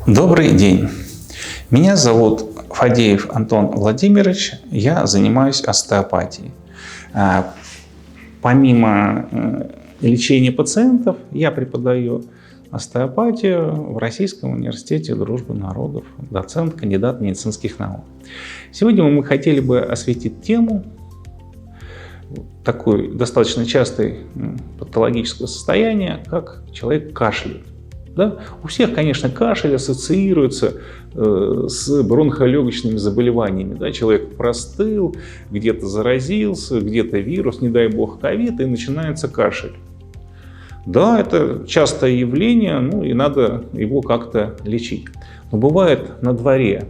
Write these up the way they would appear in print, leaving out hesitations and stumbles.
Добрый день. Меня зовут Фадеев Антон Владимирович. Я занимаюсь остеопатией. Помимо лечения пациентов, я преподаю остеопатию в Российском университете дружбы народов, доцент, кандидат медицинских наук. Сегодня мы хотели бы осветить тему такой достаточно частой патологического состояния, как человек кашляет. Да? У всех, конечно, кашель ассоциируется с бронхолегочными заболеваниями. Да? Человек простыл, где-то заразился, где-то вирус, не дай бог ковид, и начинается кашель. Да, это частое явление, и надо его как-то лечить. Но бывает на дворе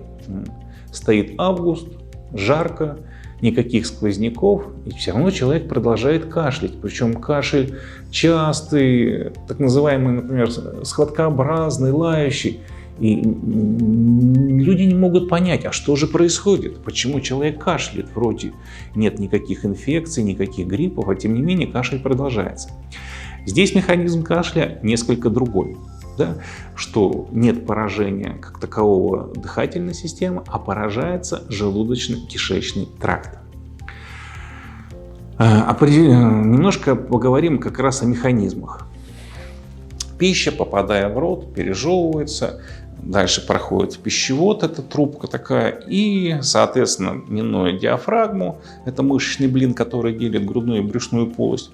стоит август, жарко, никаких сквозняков, и все равно человек продолжает кашлять. Причем кашель частый, так называемый, например, схваткообразный, лающий. И люди не могут понять, а что же происходит, почему человек кашляет. Вроде нет никаких инфекций, никаких гриппов, а тем не менее кашель продолжается. Здесь механизм кашля несколько другой. Да, что нет поражения как такового дыхательной системы, а поражается желудочно-кишечный тракт. Немножко поговорим как раз о механизмах. Пища, попадая в рот, пережевывается, дальше проходит в пищевод, это трубка такая, и, соответственно, минуя диафрагму, это мышечный блин, который делит грудную и брюшную полость,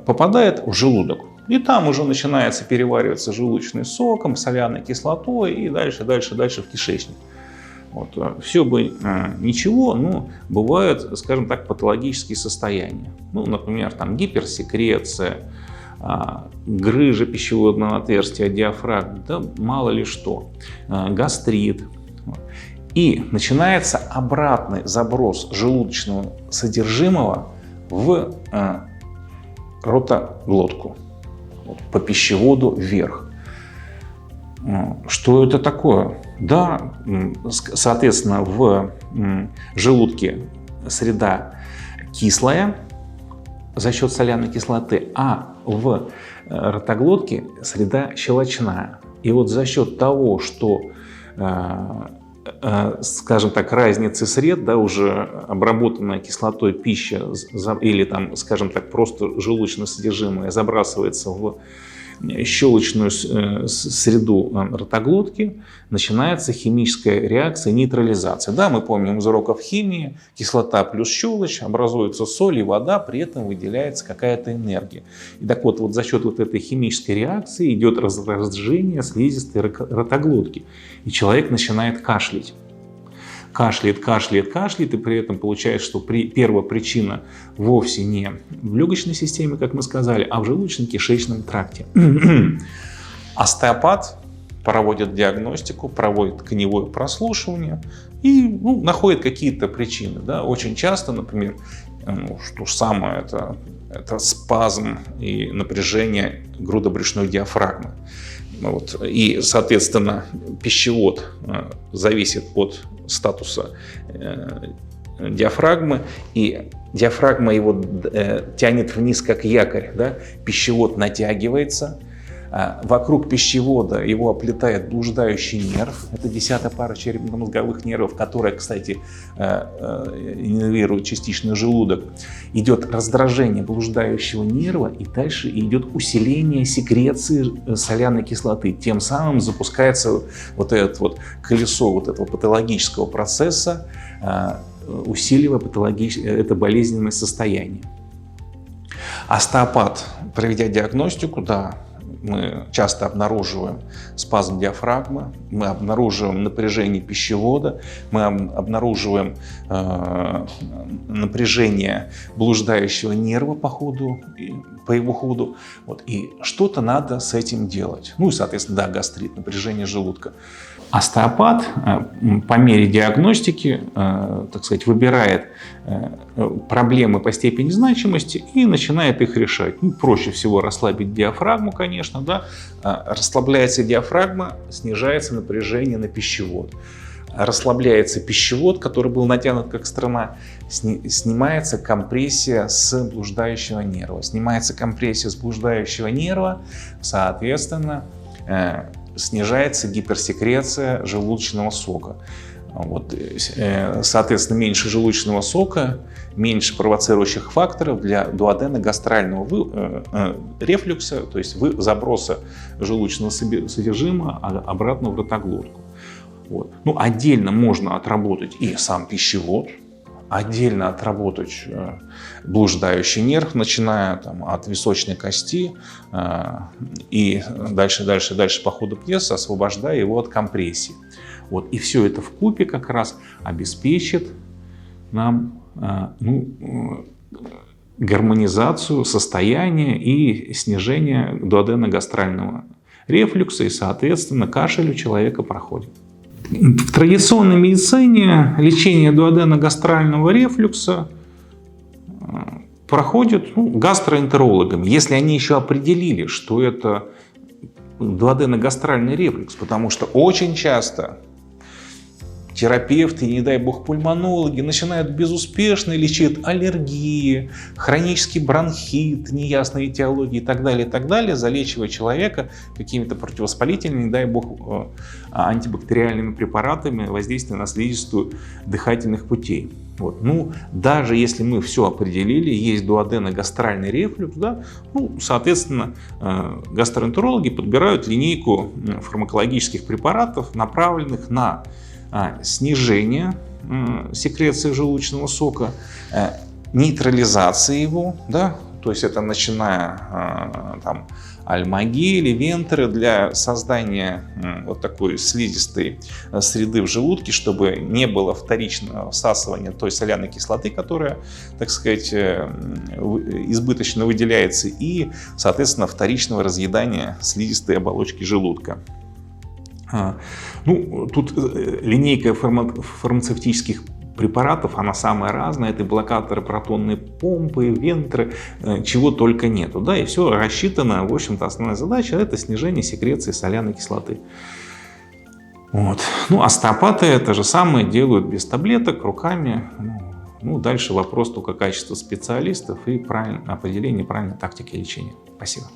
попадает в желудок. И там уже начинается перевариваться желудочным соком, соляной кислотой и дальше в кишечник. Вот. Все бы ничего, но бывают, скажем так, патологические состояния. Например, там гиперсекреция, грыжа пищеводного отверстия, диафрагмы, да мало ли что, гастрит. И начинается обратный заброс желудочного содержимого в ротоглотку, по пищеводу вверх. Что это такое? Да, соответственно, в желудке среда кислая за счет соляной кислоты, а в ротоглотке среда щелочная. И вот за счет того, что, скажем так, разницы сред, да, уже обработанная кислотой пища или там, скажем так, просто желудочное содержимое забрасывается в щелочную среду ротоглотки, начинается химическая реакция нейтрализации. Да, мы помним из уроков химии, кислота плюс щелочь, образуется соль и вода, при этом выделяется какая-то энергия. И так вот за счет вот этой химической реакции идет раздражение слизистой ротоглотки, и человек начинает кашлять. Кашляет, и при этом получается, что первая причина вовсе не в легочной системе, как мы сказали, а в желудочно-кишечном тракте. Остеопат проводит диагностику, проводит коневое прослушивание и находит какие-то причины. Да? Очень часто, например, что самое это спазм и напряжение грудобрюшной диафрагмы. И, соответственно, пищевод зависит от статуса диафрагмы, и диафрагма его тянет вниз как якорь. Да? Пищевод натягивается, вокруг пищевода его оплетает блуждающий нерв, это 10-я пара черепно-мозговых нервов, которая, кстати, иннервирует частично желудок. Идет раздражение блуждающего нерва, и дальше идет усиление секреции соляной кислоты. Тем самым запускается вот это вот колесо вот этого патологического процесса, усиливая это болезненное состояние. Остеопат, проведя диагностику, да, мы часто обнаруживаем спазм диафрагмы, мы обнаруживаем напряжение пищевода, мы обнаруживаем напряжение блуждающего нерва по его ходу. И что-то надо с этим делать. И, соответственно, да, гастрит, напряжение желудка. Остеопат по мере диагностики, так сказать, выбирает проблемы по степени значимости и начинает их решать. Проще всего расслабить диафрагму, конечно, да. Расслабляется диафрагма, снижается напряжение на пищевод. Расслабляется пищевод, который был натянут как струна, снимается компрессия с блуждающего нерва. Снимается компрессия с блуждающего нерва, соответственно, снижается гиперсекреция желудочного сока. Вот, соответственно, меньше желудочного сока, меньше провоцирующих факторов для дуоденогастрального рефлюкса, то есть заброса желудочного содержимого обратно в ротоглотку. Вот. Ну, отдельно можно отработать и сам пищевод, отдельно отработать блуждающий нерв, начиная там, от височной кости и дальше по ходу пьесы, освобождая его от компрессии. Вот. И все это вкупе как раз обеспечит нам гармонизацию состояния и снижение дуоденогастрального рефлюкса, и, соответственно, кашель у человека проходит. В традиционной медицине лечение дуоденогастрального рефлюкса проходит гастроэнтерологами, если они еще определили, что это дуоденогастральный рефлюкс, потому что очень часто терапевты, не дай бог пульмонологи, начинают безуспешно лечить аллергии, хронический бронхит, неясные этиологии и так далее, залечивая человека какими-то противовоспалительными, не дай бог, антибактериальными препаратами, воздействия на слизистую дыхательных путей. Вот. Ну, даже если мы все определили, есть дуоденогастральный рефлюкс, да, соответственно, гастроэнтерологи подбирают линейку фармакологических препаратов, направленных на снижение секреции желудочного сока, нейтрализации его, да, то есть это начиная там, альмагели, вентеры для создания вот такой слизистой среды в желудке, чтобы не было вторичного всасывания той соляной кислоты, которая, так сказать, избыточно выделяется, и, соответственно, вторичного разъедания слизистой оболочки желудка. Ну, тут линейка фармацевтических препаратов, она самая разная. Это блокаторы протонной помпы, вентры, чего только нету. Да, и все рассчитано, в общем-то, основная задача — это снижение секреции соляной кислоты. Вот. Ну, остеопаты это же самое делают без таблеток, руками. Ну, дальше вопрос только качества специалистов и определения правильной тактики лечения. Спасибо.